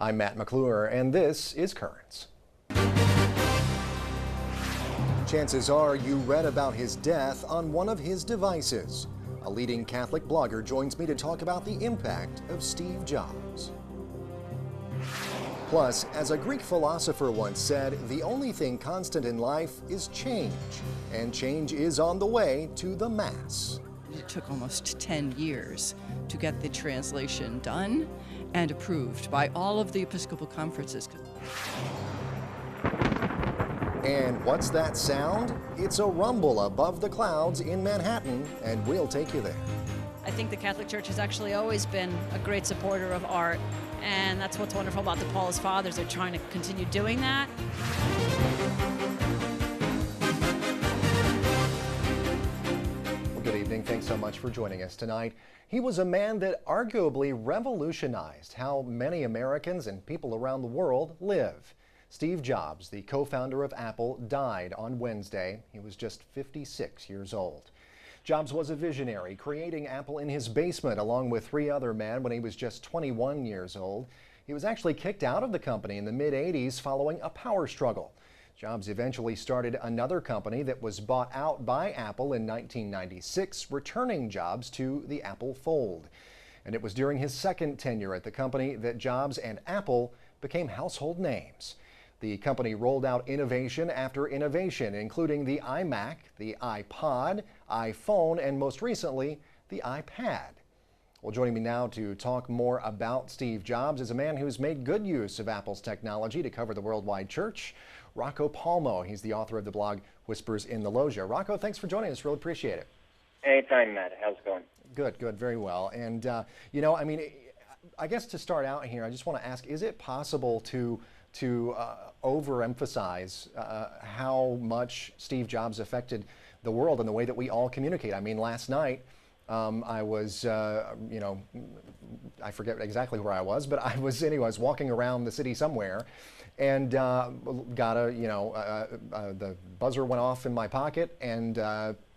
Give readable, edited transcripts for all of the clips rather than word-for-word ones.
I'm Matt McClure, and this is Currents. Chances are you read about his death on one of his devices. A leading Catholic blogger joins me to talk about the impact of Steve Jobs. Plus, as a Greek philosopher once said, the only thing constant in life is change, and change is on the way to the Mass. It took almost 10 years to get the translation done and approved by all of the Episcopal conferences. And what's that sound? It's a rumble above the clouds in Manhattan, and we'll take you there. I think the Catholic Church has actually always been a great supporter of art, and that's what's wonderful about the Paulist Fathers. They're trying to continue doing that. Well, good evening. Thanks so much for joining us tonight. He was a man that arguably revolutionized how many Americans and people around the world live. Steve Jobs, the co-founder of Apple, died on Wednesday. He was just 56 years old. Jobs was a visionary, creating Apple in his basement along with 3 other men when he was just 21 years old. He was actually kicked out of the company in the mid-'80s following a power struggle. Jobs eventually started another company that was bought out by Apple in 1996, returning Jobs to the Apple fold. And it was during his second tenure at the company that Jobs and Apple became household names. The company rolled out innovation after innovation, including the iMac, the iPod, iPhone, and most recently, the iPad. Well, joining me now to talk more about Steve Jobs is a man who's made good use of Apple's technology to cover the worldwide church, Rocco Palmo. He's the author of the blog Whispers in the Loggia. Rocco, thanks for joining us. Really appreciate it. Anytime, Matt. How's it going? Good, very well. And, I guess to start out here, I just want to ask, is it possible to overemphasize how much Steve Jobs affected the world and the way that we all communicate? I mean, last night I was, I forget exactly where I was, but I was walking around the city somewhere, and got the buzzer went off in my pocket, and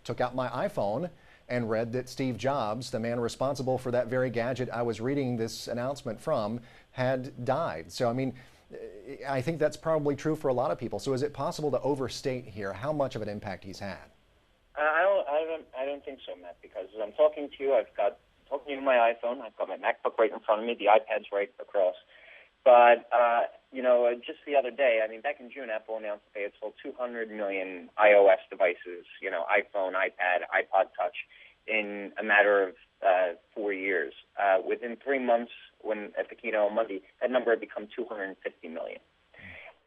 took out my iPhone and read that Steve Jobs, the man responsible for that very gadget I was reading this announcement from, had died. So, I mean, I think that's probably true for a lot of people. So is it possible to overstate here how much of an impact he's had? I don't think so, Matt, because as I'm talking to you, talking to you on my iPhone, I've got my MacBook right in front of me, the iPad's right across. But, just the other day, I mean, back in June, Apple announced that they had sold 200 million iOS devices, iPhone, iPad, iPod Touch, in a matter of 4 years. Within 3 months, at the keynote on Monday, that number had become 250 million.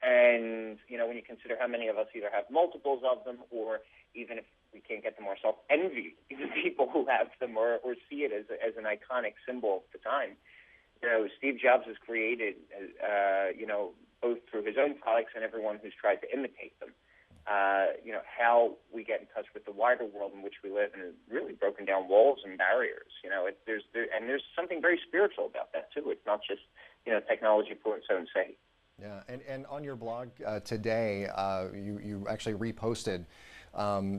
And, when you consider how many of us either have multiples of them, or even if we can't get them ourselves, envy the people who have them, or see it as an iconic symbol of the time. Steve Jobs has created, both through his own products and everyone who's tried to imitate them, how we get in touch with the wider world in which we live, and really broken down walls and barriers. There's something very spiritual about that too. It's not just technology for its own sake. Yeah, and on your blog today, you actually reposted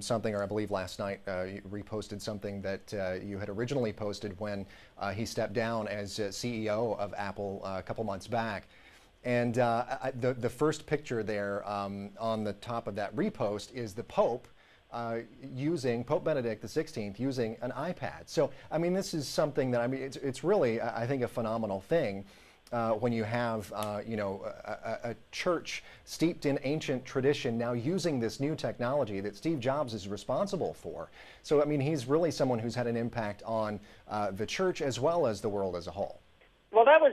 something, or I believe last night you reposted something that you had originally posted when he stepped down as CEO of Apple a couple months back. And the first picture there on the top of that repost is the Pope using Pope Benedict XVI using an iPad. So, I mean, this is something that, it's really, I think, a phenomenal thing when you have, a church steeped in ancient tradition now using this new technology that Steve Jobs is responsible for. So, I mean, he's really someone who's had an impact on the church as well as the world as a whole. Well, that was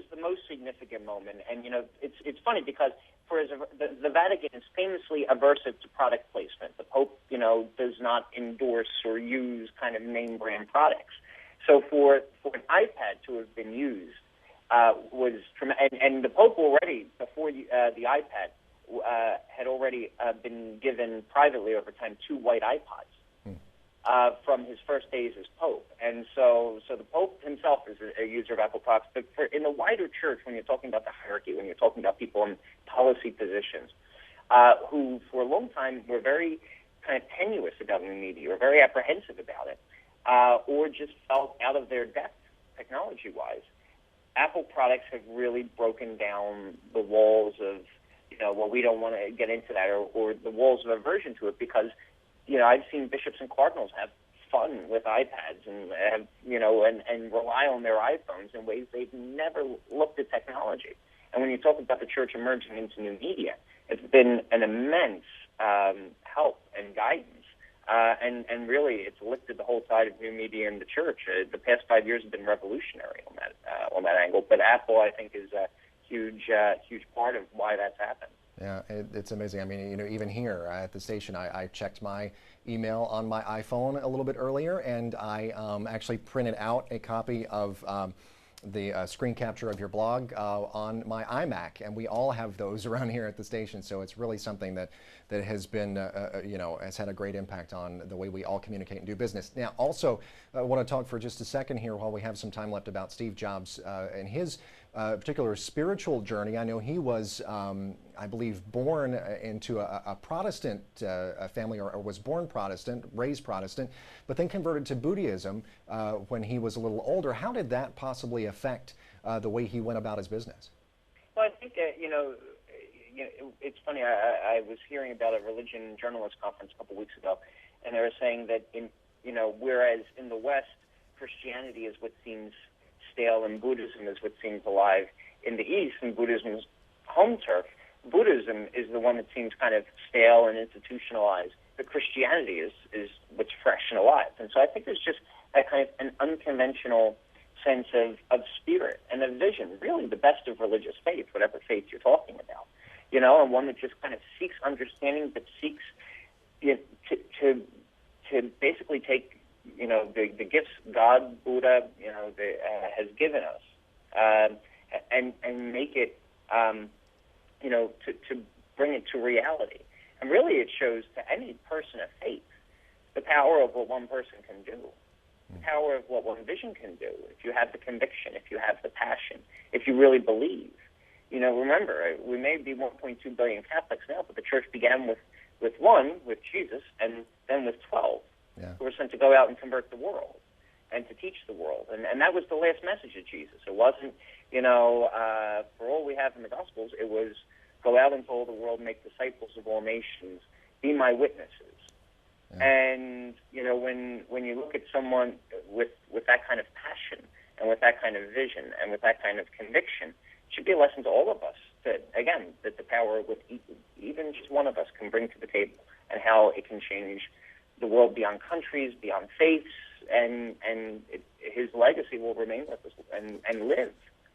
the most significant moment, and it's funny because the Vatican is famously aversive to product placement. The Pope, does not endorse or use kind of name brand products. So for an iPad to have been used was tremendous, and the Pope already before the iPad had already been given privately over time 2 white iPods. From his first days as Pope. And so the Pope himself is a user of Apple products. But in the wider church, when you're talking about the hierarchy, when you're talking about people in policy positions, who for a long time were very kind of tenuous about new media, or very apprehensive about it, or just felt out of their depth technology-wise, Apple products have really broken down the walls of, well, we don't want to get into that, or the walls of aversion to it, because, I've seen bishops and cardinals have fun with iPads and have, and rely on their iPhones in ways they've never looked at technology. And when you talk about the church emerging into new media, it's been an immense help and guidance. And really, it's lifted the whole tide of new media in the church. The past 5 years have been revolutionary on that angle. But Apple, I think, is a huge part of why that's happened. Yeah, it's amazing. I mean, even here at the station, I checked my email on my iPhone a little bit earlier, and I actually printed out a copy of the screen capture of your blog on my iMac, and we all have those around here at the station. So it's really something that has been, has had a great impact on the way we all communicate and do business. Now, also, I want to talk for just a second here while we have some time left about Steve Jobs and his particular spiritual journey. I know he was, I believe, born into a Protestant family, or was born Protestant, raised Protestant, but then converted to Buddhism when he was a little older. How did that possibly affect the way he went about his business? Well, I think, it's funny. I was hearing about a religion journalist conference a couple weeks ago, and they were saying that whereas in the West, Christianity is what seems stale and Buddhism is what seems alive, in the East, and Buddhism's home turf, Buddhism is the one that seems kind of stale and institutionalized, but Christianity is what's fresh and alive. And so I think there's just that kind of an unconventional sense of spirit and of vision, really the best of religious faith, whatever faith you're talking about, and one that just kind of seeks understanding, but seeks to basically take the gifts God, Buddha, has given us, and make it, to bring it to reality. And really, it shows to any person of faith the power of what one person can do, the power of what one vision can do. If you have the conviction, if you have the passion, if you really believe. Remember, we may be 1.2 billion Catholics now, but the church began with one, with Jesus, and then with 12. Yeah. Who were sent to go out and convert the world and to teach the world. And that was the last message of Jesus. It wasn't, for all we have in the Gospels, it was go out into all the world, make disciples of all nations, be my witnesses. Yeah. And, when you look at someone with that kind of passion and with that kind of vision and with that kind of conviction, it should be a lesson to all of us that the power with even just one of us can bring to the table, and how it can change the world beyond countries, beyond faiths, and his legacy will remain with us and live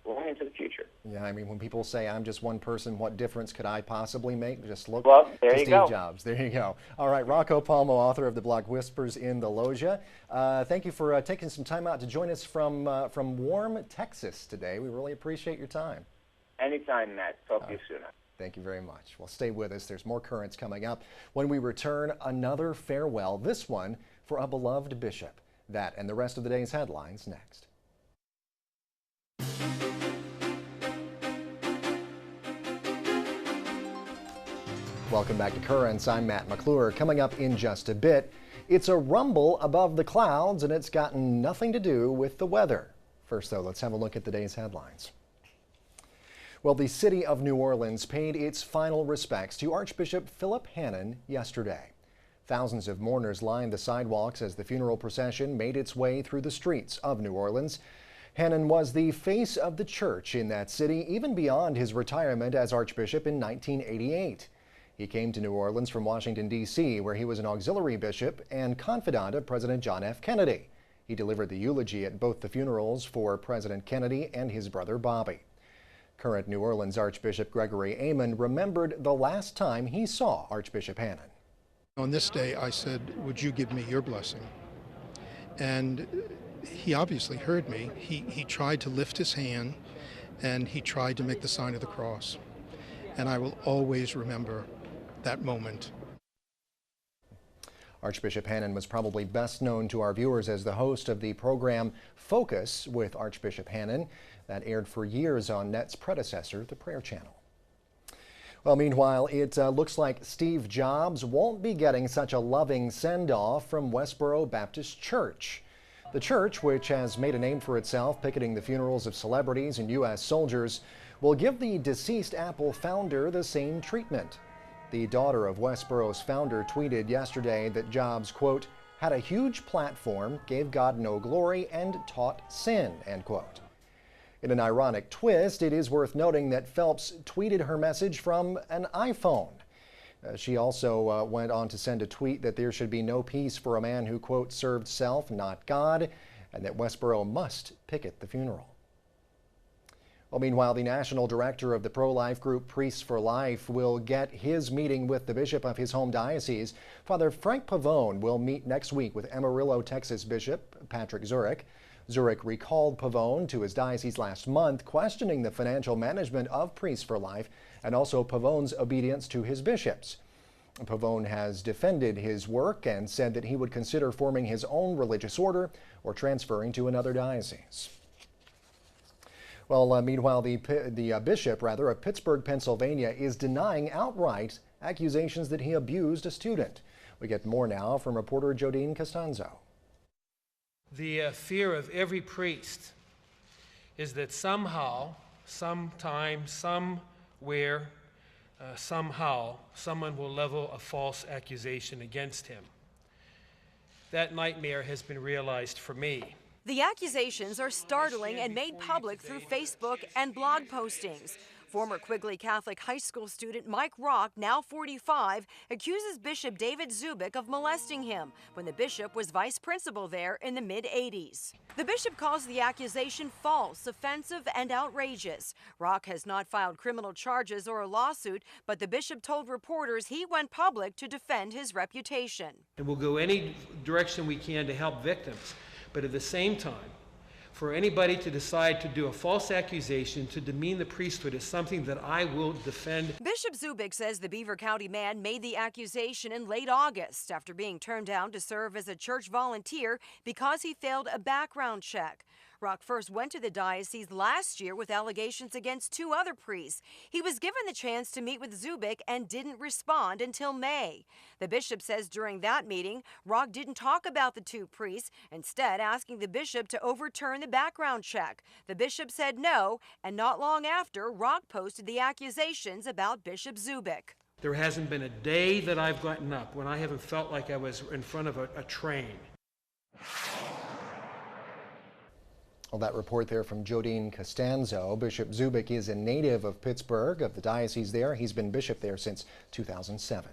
long into the future. Yeah, I mean, when people say, I'm just one person, what difference could I possibly make? Just look to Steve Jobs. There you go. All right, Rocco Palmo, author of the blog Whispers in the Loggia. Thank you for taking some time out to join us from warm Texas today. We really appreciate your time. Anytime, Matt. Talk to you soon. Thank you very much. Well, stay with us. There's more Currents coming up. When we return, another farewell, this one for a beloved bishop. That and the rest of the day's headlines next. Welcome back to Currents. I'm Matt McClure. Coming up in just a bit, it's a rumble above the clouds, and it's gotten nothing to do with the weather. First, though, let's have a look at the day's headlines. Well, the city of New Orleans paid its final respects to Archbishop Philip Hannon yesterday. Thousands of mourners lined the sidewalks as the funeral procession made its way through the streets of New Orleans. Hannon was the face of the church in that city, even beyond his retirement as Archbishop in 1988. He came to New Orleans from Washington, D.C., where he was an auxiliary bishop and confidant of President John F. Kennedy. He delivered the eulogy at both the funerals for President Kennedy and his brother Bobby. Current New Orleans Archbishop Gregory Aymond remembered the last time he saw Archbishop Hannon. On this day, I said, would you give me your blessing? And he obviously heard me. He tried to lift his hand, and he tried to make the sign of the cross. And I will always remember that moment. Archbishop Hannon was probably best known to our viewers as the host of the program Focus with Archbishop Hannon that aired for years on Net's predecessor, the Prayer Channel. Well, meanwhile, it looks like Steve Jobs won't be getting such a loving send-off from Westboro Baptist Church. The church, which has made a name for itself picketing the funerals of celebrities and U.S. soldiers, will give the deceased Apple founder the same treatment. The daughter of Westboro's founder tweeted yesterday that Jobs, quote, had a huge platform, gave God no glory, and taught sin, end quote. In an ironic twist, it is worth noting that Phelps tweeted her message from an iPhone. She also went on to send a tweet that there should be no peace for a man who, quote, served self, not God, and that Westboro must picket the funeral. Well, meanwhile, the national director of the pro-life group Priests for Life will get his meeting with the bishop of his home diocese. Father Frank Pavone will meet next week with Amarillo, Texas Bishop Patrick Zurich. Zurich recalled Pavone to his diocese last month, questioning the financial management of Priests for Life and also Pavone's obedience to his bishops. Pavone has defended his work and said that he would consider forming his own religious order or transferring to another diocese. Well, meanwhile, the bishop of Pittsburgh, Pennsylvania, is denying outright accusations that he abused a student. We get more now from reporter Jodine Costanzo. The fear of every priest is that somehow, sometime, somewhere, somehow, someone will level a false accusation against him. That nightmare has been realized for me. The accusations are startling and made public through Facebook and blog postings. Former Quigley Catholic high school student Mike Rock, now 45, accuses Bishop David Zubik of molesting him when the bishop was vice principal there in the mid-'80s. The bishop calls the accusation false, offensive, and outrageous. Rock has not filed criminal charges or a lawsuit, but the bishop told reporters he went public to defend his reputation. And we'll go any direction we can to help victims, but at the same time, for anybody to decide to do a false accusation to demean the priesthood is something that I will defend. Bishop Zubik says the Beaver County man made the accusation in late August after being turned down to serve as a church volunteer because he failed a background check. Rock first went to the diocese last year with allegations against 2 other priests. He was given the chance to meet with Zubik and didn't respond until May. The bishop says during that meeting, Rock didn't talk about the 2 priests, instead asking the bishop to overturn the background check. The bishop said no, and not long after, Rock posted the accusations about Bishop Zubik. There hasn't been a day that I've gotten up when I haven't felt like I was in front of a train. Well, that report there from Jodine Costanzo. Bishop Zubik is a native of Pittsburgh, of the diocese there. He's been bishop there since 2007.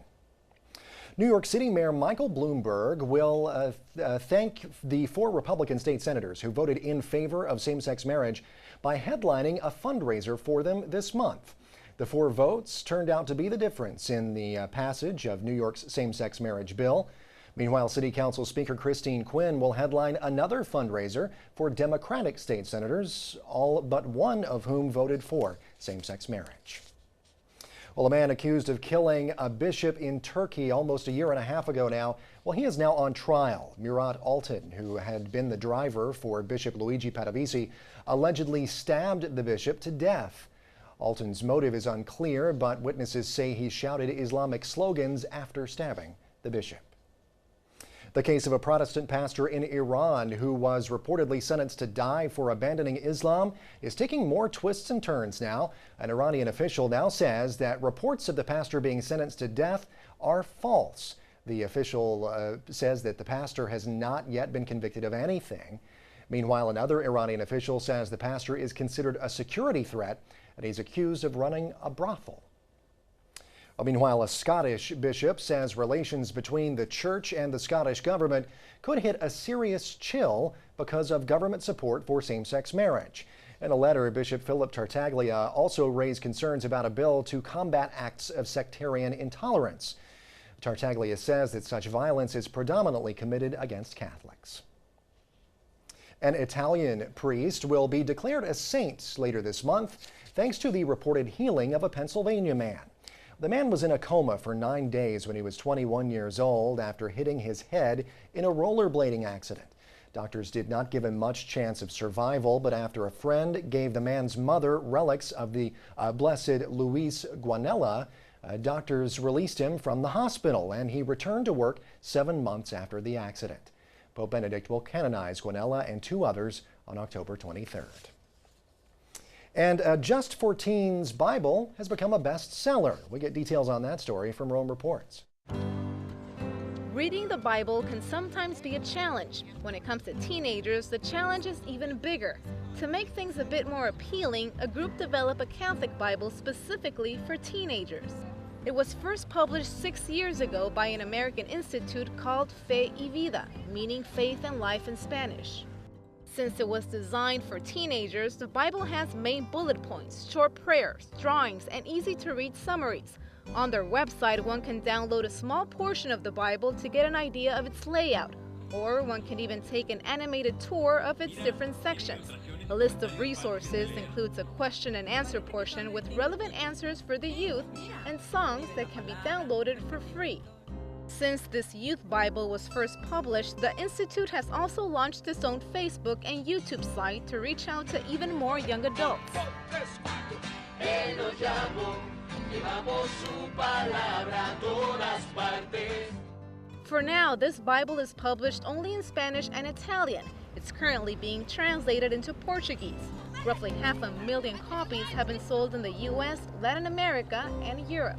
New York City Mayor Michael Bloomberg will thank the 4 Republican state senators who voted in favor of same-sex marriage by headlining a fundraiser for them this month. The 4 votes turned out to be the difference in the passage of New York's same-sex marriage bill. Meanwhile, City Council Speaker Christine Quinn will headline another fundraiser for Democratic state senators, all but one of whom voted for same-sex marriage. Well, a man accused of killing a bishop in Turkey almost a year and a half ago now, well, he is now on trial. Murat Altan, who had been the driver for Bishop Luigi Padovisi, allegedly stabbed the bishop to death. Altan's motive is unclear, but witnesses say he shouted Islamic slogans after stabbing the bishop. The case of a Protestant pastor in Iran who was reportedly sentenced to die for abandoning Islam is taking more twists and turns now. An Iranian official now says that reports of the pastor being sentenced to death are false. The official says that the pastor has not yet been convicted of anything. Meanwhile, another Iranian official says the pastor is considered a security threat and he's accused of running a brothel. Meanwhile, a Scottish bishop says relations between the church and the Scottish government could hit a serious chill because of government support for same-sex marriage. In a letter, Bishop Philip Tartaglia also raised concerns about a bill to combat acts of sectarian intolerance. Tartaglia says that such violence is predominantly committed against Catholics. An Italian priest will be declared a saint later this month thanks to the reported healing of a Pennsylvania man. The man was in a coma for 9 days when he was 21 years old after hitting his head in a rollerblading accident. Doctors did not give him much chance of survival, but after a friend gave the man's mother relics of the Blessed Luis Guanella, doctors released him from the hospital and he returned to work 7 months after the accident. Pope Benedict will canonize Guanella and 2 others on October 23rd. And a Just for Teens Bible has become a bestseller. We get details on that story from Rome Reports. Reading the Bible can sometimes be a challenge. When it comes to teenagers, the challenge is even bigger. To make things a bit more appealing, a group developed a Catholic Bible specifically for teenagers. It was first published 6 years ago by an American institute called Fe y Vida, meaning faith and life in Spanish. Since it was designed for teenagers, the Bible has main bullet points, short prayers, drawings, and easy-to-read summaries. On their website, one can download a small portion of the Bible to get an idea of its layout, or one can even take an animated tour of its different sections. A list of resources includes a question and answer portion with relevant answers for the youth and songs that can be downloaded for free. Since this youth Bible was first published, the Institute has also launched its own Facebook and YouTube site to reach out to even more young adults. For now, this Bible is published only in Spanish and Italian. It's currently being translated into Portuguese. Roughly 500,000 copies have been sold in the US, Latin America, and Europe.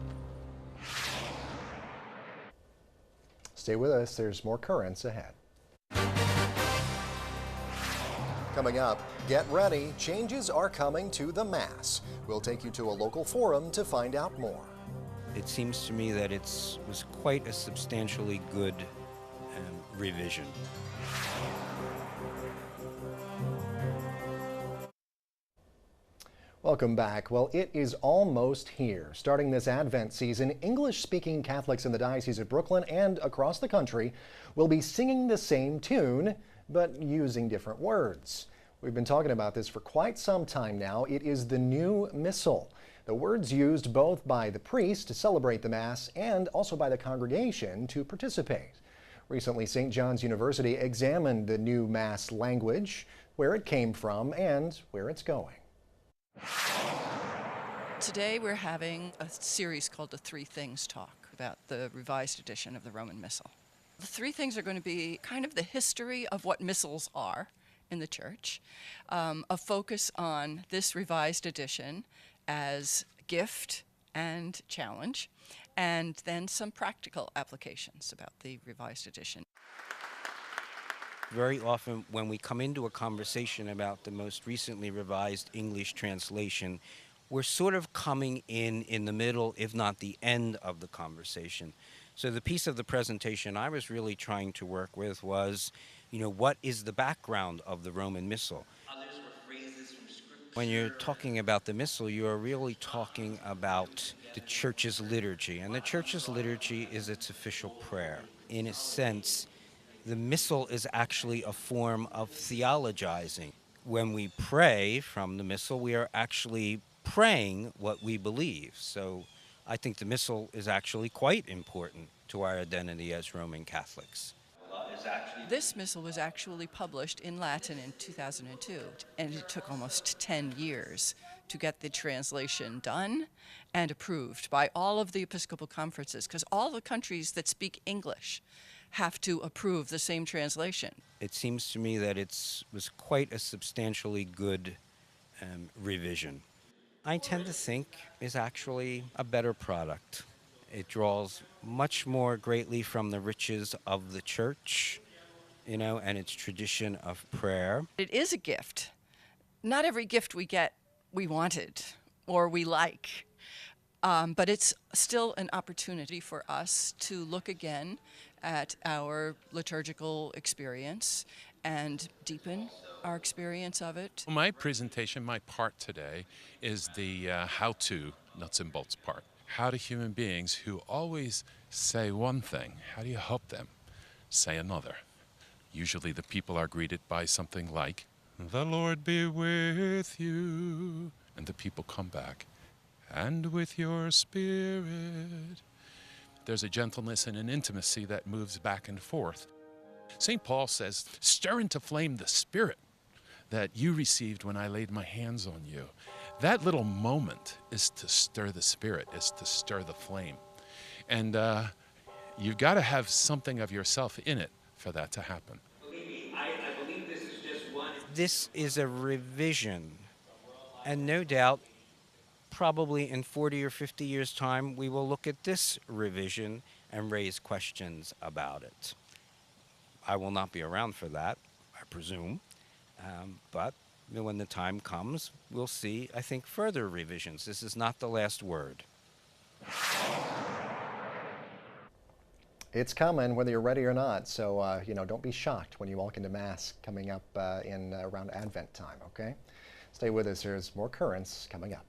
Stay with us, there's more currents ahead. Coming up, get ready, changes are coming to the Mass. We'll take you to a local forum to find out more. It seems to me that it was quite a substantially good revision. Welcome back. Well, it is almost here. Starting this Advent season, English-speaking Catholics in the Diocese of Brooklyn and across the country will be singing the same tune, but using different words. We've been talking about this for quite some time now. It is the new Missal. The words used both by the priest to celebrate the Mass and also by the congregation to participate. Recently, St. John's University examined the new Mass language, where it came from, and where it's going. Today we're having a series called the Three Things Talk about the revised edition of the Roman Missal. The three things are going to be kind of the history of what missals are in the Church, a focus on this revised edition as gift and challenge, and then some practical applications about the revised edition. Very often when we come into a conversation about the most recently revised English translation, we're sort of coming in the middle, if not the end of the conversation. So the piece of the presentation I was really trying to work with was, what is the background of the Roman Missal? When you're talking about the Missal, you are really talking about the Church's liturgy, and the Church's liturgy is its official prayer. In a sense, the Missal is actually a form of theologizing. When we pray from the Missal, we are actually praying what we believe. So I think the Missal is actually quite important to our identity as Roman Catholics. This Missal was actually published in Latin in 2002, and it took almost 10 years to get the translation done and approved by all of the Episcopal conferences, because all the countries that speak English have to approve the same translation. It seems to me that it was quite a substantially good revision. I tend to think is actually a better product. It draws much more greatly from the riches of the Church, and its tradition of prayer. It is a gift. Not every gift we get we wanted or we like, but it's still an opportunity for us to look again at our liturgical experience and deepen our experience of it. My presentation, my part today, is the how-to nuts and bolts part. How do human beings who always say one thing, how do you help them say another? Usually the people are greeted by something like, "The Lord be with you," and the people come back, "and with your spirit." There's a gentleness and an intimacy that moves back and forth. St. Paul says, "Stir into flame the spirit that you received when I laid my hands on you." That little moment is to stir the spirit, is to stir the flame. And you've got to have something of yourself in it for that to happen. this is a revision, and no doubt, probably in 40 or 50 years' time, we will look at this revision and raise questions about it. I will not be around for that, I presume, but when the time comes, we'll see, I think, further revisions. This is not the last word. It's coming, whether you're ready or not. So, don't be shocked when you walk into Mass coming up in around Advent time, okay? Stay with us. There's more Currents coming up.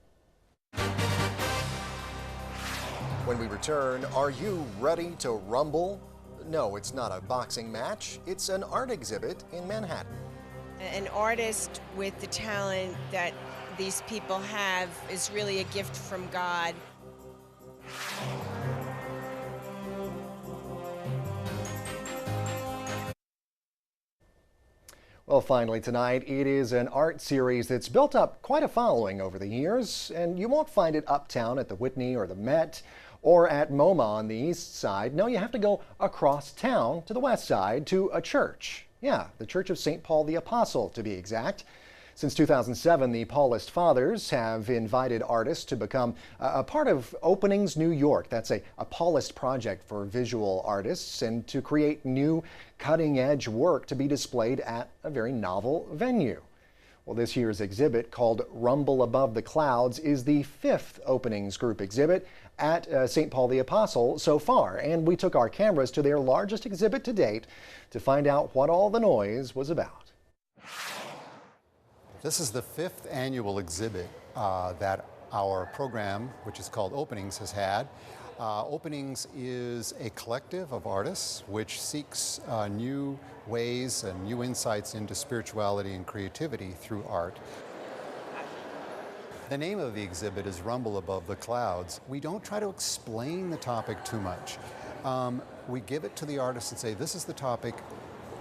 When we return, are you ready to rumble? No, it's not a boxing match. It's an art exhibit in Manhattan. An artist with the talent that these people have is really a gift from God. Well, finally tonight, it is an art series that's built up quite a following over the years, and you won't find it uptown at the Whitney or the Met or at MoMA on the east side. No, you have to go across town to the west side to a church. Yeah, the Church of St. Paul the Apostle, to be exact. Since 2007, the Paulist Fathers have invited artists to become a part of Openings New York. That's a Paulist project for visual artists and to create new cutting-edge work to be displayed at a very novel venue. Well, this year's exhibit, called Rumble Above the Clouds, is the 5th Openings Group exhibit at St. Paul the Apostle so far, and we took our cameras to their largest exhibit to date to find out what all the noise was about. This is the 5th annual exhibit that our program, which is called Openings, has had. Openings is a collective of artists which seeks new ways and new insights into spirituality and creativity through art. The name of the exhibit is Rumble Above the Clouds. We don't try to explain the topic too much. We give it to the artist and say, this is the topic.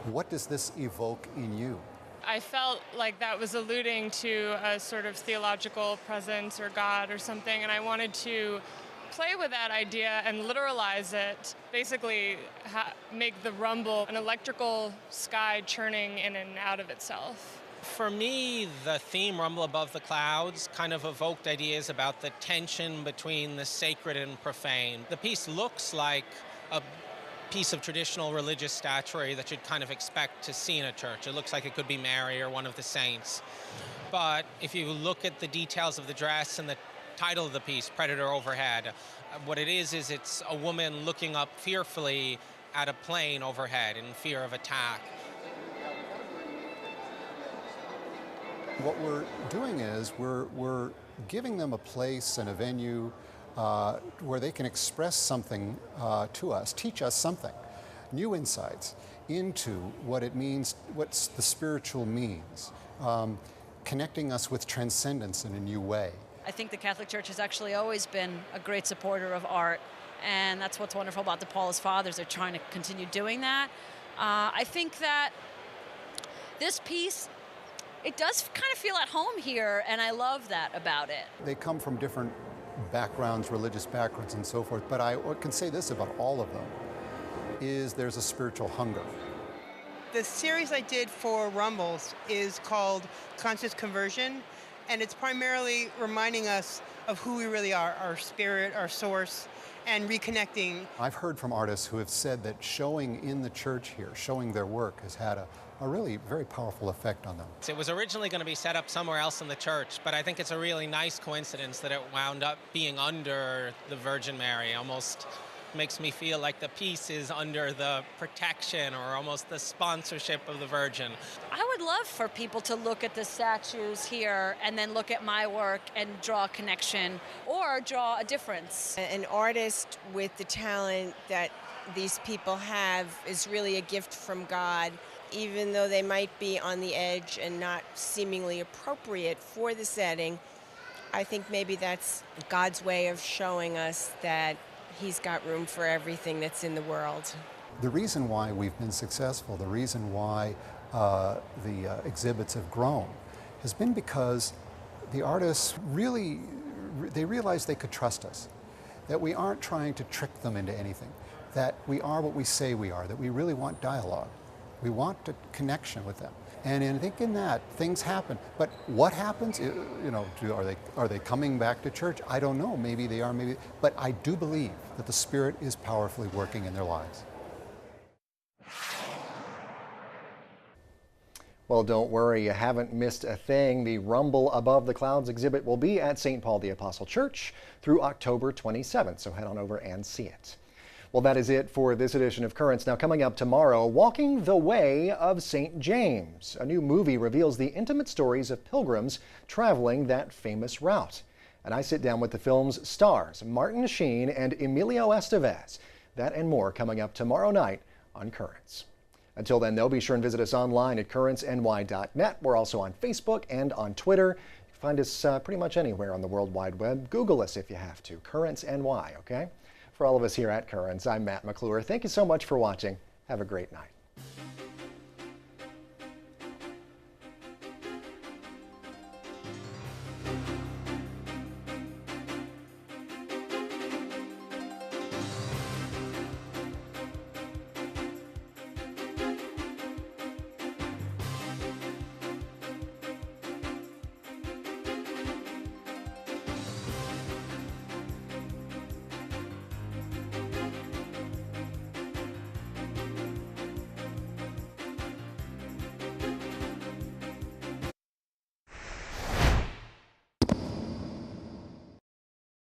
What does this evoke in you? I felt like that was alluding to a sort of theological presence or God or something, and I wanted to play with that idea and literalize it, basically make the rumble an electrical sky churning in and out of itself. For me, the theme Rumble Above the Clouds kind of evoked ideas about the tension between the sacred and profane. The piece looks like a piece of traditional religious statuary that you'd kind of expect to see in a church. It looks like it could be Mary or one of the saints. But if you look at the details of the dress and the title of the piece, Predator Overhead, what it is it's a woman looking up fearfully at a plane overhead in fear of attack. What we're doing is we're giving them a place and a venue where they can express something to us, teach us something, new insights into what it means, what the spiritual means, connecting us with transcendence in a new way. I think the Catholic Church has actually always been a great supporter of art, and that's what's wonderful about the Paulist Fathers. They're trying to continue doing that. I think that this piece, it does kind of feel at home here, and I love that about it. They come from different backgrounds, religious backgrounds and so forth, but I can say this about all of them, is there's a spiritual hunger. The series I did for Rumbles is called Conscious Conversion, and it's primarily reminding us of who we really are, our spirit, our source, and reconnecting. I've heard from artists who have said that showing in the church here, showing their work, has had a really very powerful effect on them. It was originally going to be set up somewhere else in the church, but I think it's a really nice coincidence that it wound up being under the Virgin Mary. Almost makes me feel like the piece is under the protection or almost the sponsorship of the Virgin. I would love for people to look at the statues here and then look at my work and draw a connection or draw a difference. An artist with the talent that these people have is really a gift from God. Even though they might be on the edge and not seemingly appropriate for the setting, I think maybe that's God's way of showing us that He's got room for everything that's in the world. The reason why we've been successful, the reason why the exhibits have grown, has been because the artists really, they realized they could trust us, that we aren't trying to trick them into anything, that we are what we say we are, that we really want dialogue. We want a connection with them. And in thinking that, things happen. But what happens? Are they coming back to church? I don't know. Maybe they are. Maybe. But I do believe that the Spirit is powerfully working in their lives. Well, don't worry, you haven't missed a thing. The Rumble Above the Clouds exhibit will be at St. Paul the Apostle Church through October 27th, so head on over and see it. Well, that is it for this edition of Currents. Now, coming up tomorrow, Walking the Way of St. James. A new movie reveals the intimate stories of pilgrims traveling that famous route. And I sit down with the film's stars, Martin Sheen and Emilio Estevez. That and more coming up tomorrow night on Currents. Until then, though, be sure and visit us online at currentsny.net. We're also on Facebook and on Twitter. You can find us pretty much anywhere on the World Wide Web. Google us if you have to. Currents NY, okay? For all of us here at Currents, I'm Matt McClure. Thank you so much for watching. Have a great night.